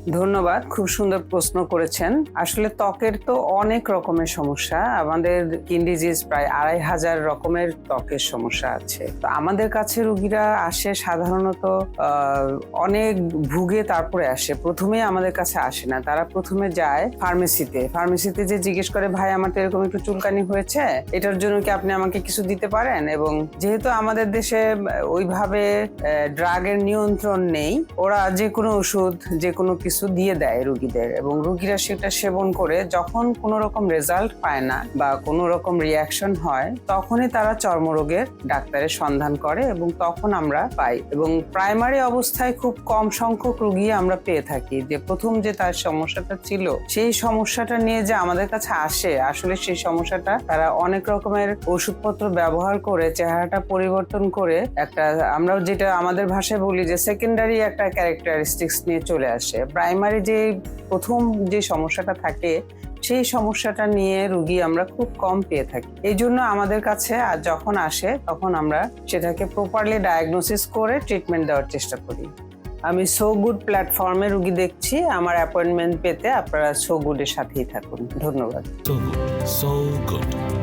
ধন্যবাদ, খুব সুন্দর প্রশ্ন করেছেন। আসলে ত্বকের তো অনেক রকমের সমস্যা। আমাদের স্কিন ডিজিজ প্রায় ২,৫০০ রকমের ত্বকের সমস্যা আছে। তো আমাদের কাছে রোগীরা আসে সাধারণত অনেক ভুগে তারপরে আসে। প্রথমেই আমাদের কাছে আসে না, তারা প্রথমে যায় ফার্মেসিতে যে জিজ্ঞেস করে, ভাই আমার তো এরকম একটু চুলকানি হয়েছে, এটার জন্য কি আপনি আমাকে কিছু দিতে পারেন? এবং যেহেতু আমাদের দেশে ওইভাবে ড্রাগের নিয়ন্ত্রণ নেই, ওরা যে কোনো ওষুধ যে কোনো কিছু দিয়ে দেয় রোগীদের, এবং রোগীরা সেটা সেবন করে যখন কোনো রকম রেজাল্ট পায় না বা কোনো রকম রিয়াকশন হয়, তখনই তারা চর্মরোগের ডাক্তারের সন্ধান করে এবং তখন আমরা পাই। এবং প্রাইমারি অবস্থায় খুব কম সংখ্যক রোগী আমরা পেয়ে থাকি যে প্রথম যে তার সমস্যাটা ছিল, সেই সমস্যাটা নিয়ে যে আমাদের কাছে আসে, আসলে সেই সমস্যাটা তারা অনেক রকমের ওষুধপত্র ব্যবহার করে চেহারাটা পরিবর্তন করে একটা, আমরা যেটা আমাদের ভাষায় বলি যে সেকেন্ডারি একটা ক্যারেক্টারিস্টিক্স নিয়ে চলে আসে। প্রাইমারি যে প্রথম যে সমস্যাটা থাকে, সেই সমস্যাটা নিয়ে রোগী আমরা খুব কম পেয়ে থাকি। এই জন্য আমাদের কাছে যখন আসে তখন আমরা সেটাকে প্রপারলি ডায়াগনোসিস করে ট্রিটমেন্ট দেওয়ার চেষ্টা করি। আমি সো গুড প্ল্যাটফর্মে রোগী দেখছি। আমার অ্যাপয়েন্টমেন্ট পেতে আপনারা সো গুডের সাথেই থাকুন। ধন্যবাদ। So good.